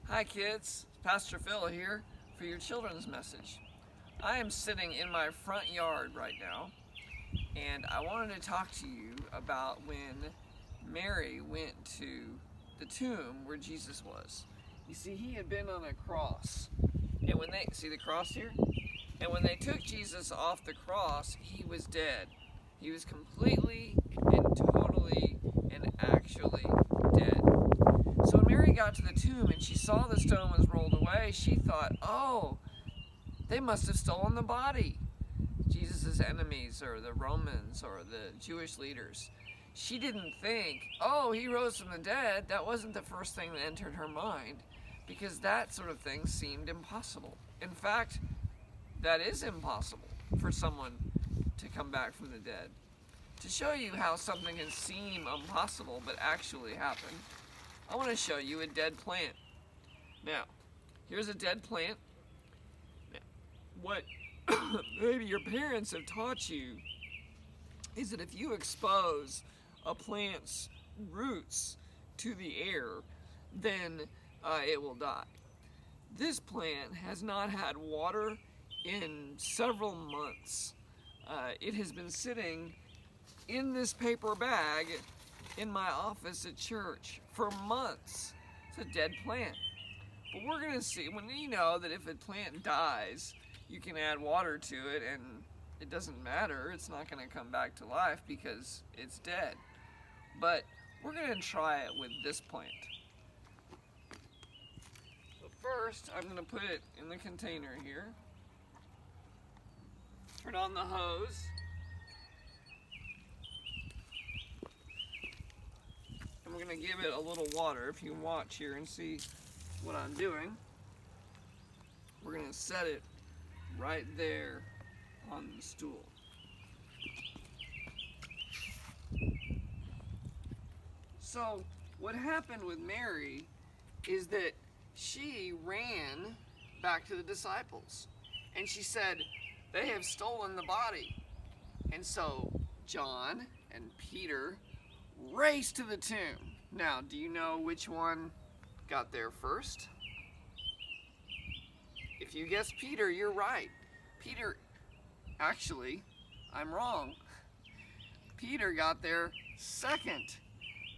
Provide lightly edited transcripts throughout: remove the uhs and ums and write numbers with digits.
Hi kids, Pastor Phil here for your children's message. I am sitting in my front yard right now, and I wanted to talk to you about when Mary went to the tomb where Jesus was. You see, he had been on a cross, and when they, see the cross here? And when they took Jesus off the cross, he was dead. He was completely and totally and actually dead. So when Mary got to the tomb and she saw the stone was rolled away, she thought, oh, they must have stolen the body. Jesus' enemies, or the Romans, or the Jewish leaders. She didn't think, oh, he rose from the dead. That wasn't the first thing that entered her mind, because that sort of thing seemed impossible. In fact, that is impossible for someone to come back from the dead. To show you how something can seem impossible but actually happen, I want to show you a dead plant. Now, here's a dead plant. Now, what maybe your parents have taught you is that if you expose a plant's roots to the air, then it will die. This plant has not had water in several months. It has been sitting in this paper bag in my office at church for months. It's a dead plant. But we're going to see, when you know that if a plant dies, you can add water to it and it doesn't matter. It's not going to come back to life because it's dead. But we're going to try it with this plant. So first, I'm going to put it in the container here. Turn on the hose. And we're going to give it a little water. If you can watch here and see what I'm doing, we're going to set it right there on the stool. So what happened with Mary is that she ran back to the disciples and she said, they have stolen the body. And so John and Peter raced to the tomb. Now, do you know which one got there first? If you guessed Peter, you're right. Peter, actually, I'm wrong. Peter got there second.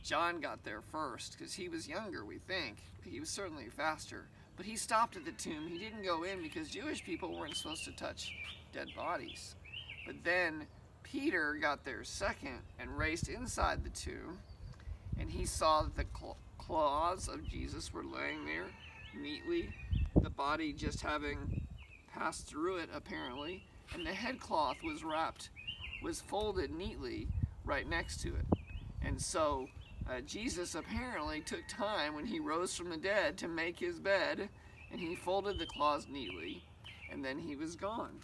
John got there first because he was younger, we think. He was certainly faster. But he stopped at the tomb. He didn't go in because Jewish people weren't supposed to touch dead bodies. But then Peter got there second and raced inside the tomb, and he saw that the claws of Jesus were laying there neatly, the body just having passed through it apparently, and the headcloth was folded neatly right next to it. And so Jesus apparently took time when he rose from the dead to make his bed, and he folded the cloths neatly, and then he was gone.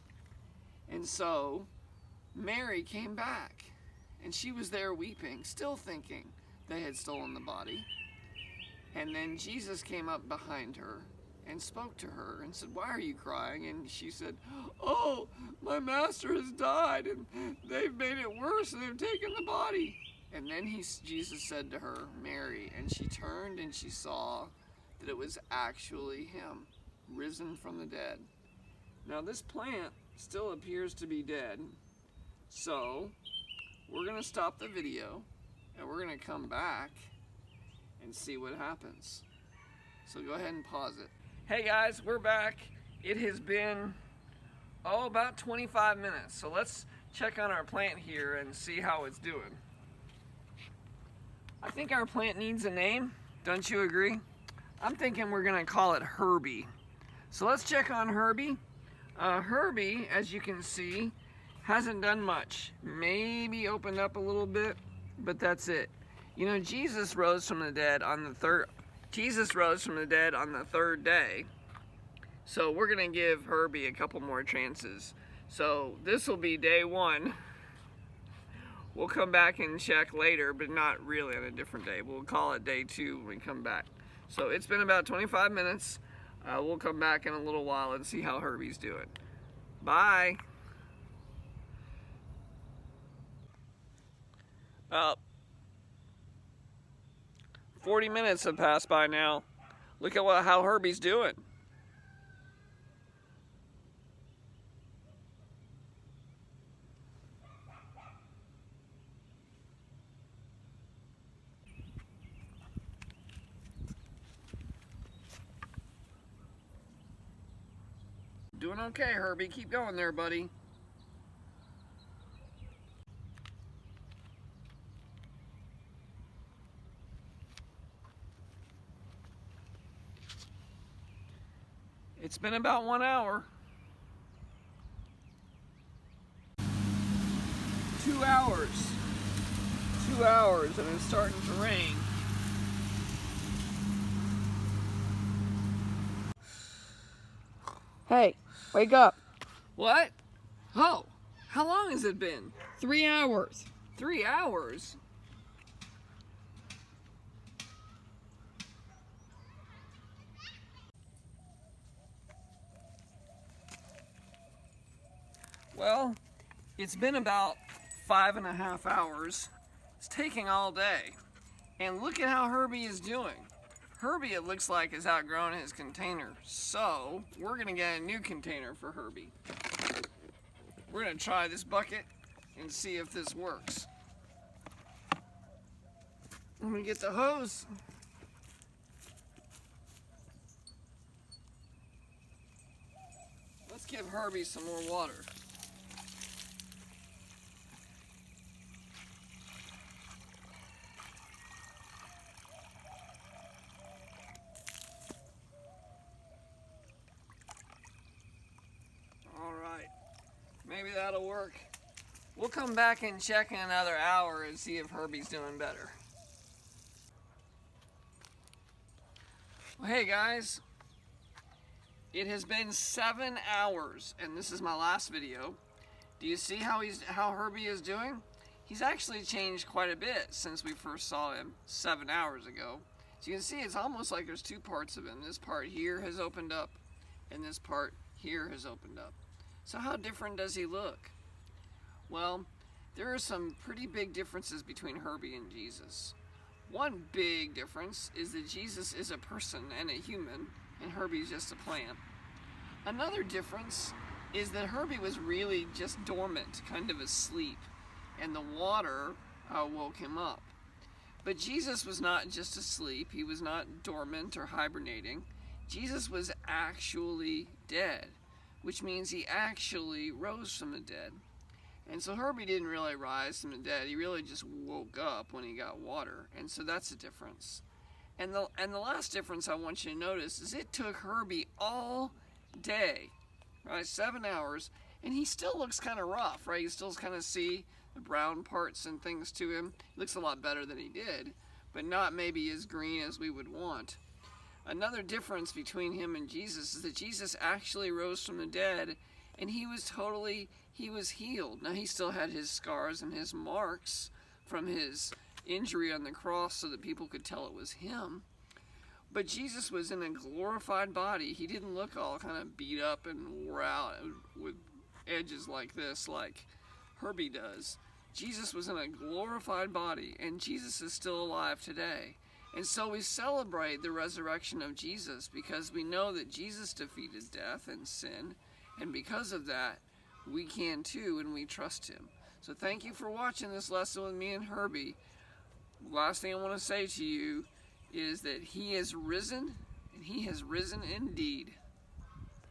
And so Mary came back, and she was there weeping, still thinking they had stolen the body. And then Jesus came up behind her and spoke to her and said, why are you crying? And she said, oh, my master has died, and they've made it worse, and they've taken the body. And then Jesus said to her, Mary, and she turned and she saw that it was actually him, risen from the dead. Now this plant still appears to be dead, so we're going to stop the video and we're going to come back and see what happens. So go ahead and pause it. Hey guys, we're back. It has been, about 25 minutes. So let's check on our plant here and see how it's doing. I think our plant needs a name. Don't you agree? I'm thinking we're going to call it Herbie. So let's check on Herbie. Herbie, as you can see, hasn't done much. Maybe opened up a little bit, but that's it. You know, Jesus rose from the dead on the third day. So we're going to give Herbie a couple more chances. So this will be day 1. We'll come back and check later, but not really on a different day. We'll call it day 2 when we come back. So it's been about 25 minutes. We'll come back in a little while and see how Herbie's doing. Bye. About 40 minutes have passed by now. Look at how Herbie's doing. Doing okay, Herbie. Keep going there, buddy. It's been about 1 hour. 2 hours. 2 hours and it's starting to rain. Hey, wake up. What? Oh, how long has it been? 3 hours. 3 hours? Well, it's been about 5.5 hours. It's taking all day. And look at how Herbie is doing. Herbie, it looks like, has outgrown his container. So, we're gonna get a new container for Herbie. We're gonna try this bucket and see if this works. I'm gonna get the hose. Let's give Herbie some more water. Maybe that'll work. We'll come back and check in another hour and see if Herbie's doing better. Well, hey guys, it has been 7 hours and this is my last video. Do you see how Herbie is doing? He's actually changed quite a bit since we first saw him 7 hours ago. So you can see it's almost like there's two parts of him. This part here has opened up and this part here has opened up. So how different does he look? Well, there are some pretty big differences between Herbie and Jesus. One big difference is that Jesus is a person and a human, and Herbie's just a plant. Another difference is that Herbie was really just dormant, kind of asleep, and the water woke him up. But Jesus was not just asleep, he was not dormant or hibernating. Jesus was actually dead, which means he actually rose from the dead. And so Herbie didn't really rise from the dead, he really just woke up when he got water, and so that's a difference. And the last difference I want you to notice is it took Herbie all day, right, 7 hours, and he still looks kind of rough, right? You still kind of see the brown parts and things to him. He looks a lot better than he did, but not maybe as green as we would want. Another difference between him and Jesus is that Jesus actually rose from the dead and he was healed. Now he still had his scars and his marks from his injury on the cross so that people could tell it was him. But Jesus was in a glorified body. He didn't look all kind of beat up and wore out with edges like this like Herbie does. Jesus was in a glorified body and Jesus is still alive today. And so we celebrate the resurrection of Jesus because we know that Jesus defeated death and sin, and because of that, we can too, and we trust him. So thank you for watching this lesson with me and Herbie. Last thing I want to say to you is that he is risen, and he has risen indeed.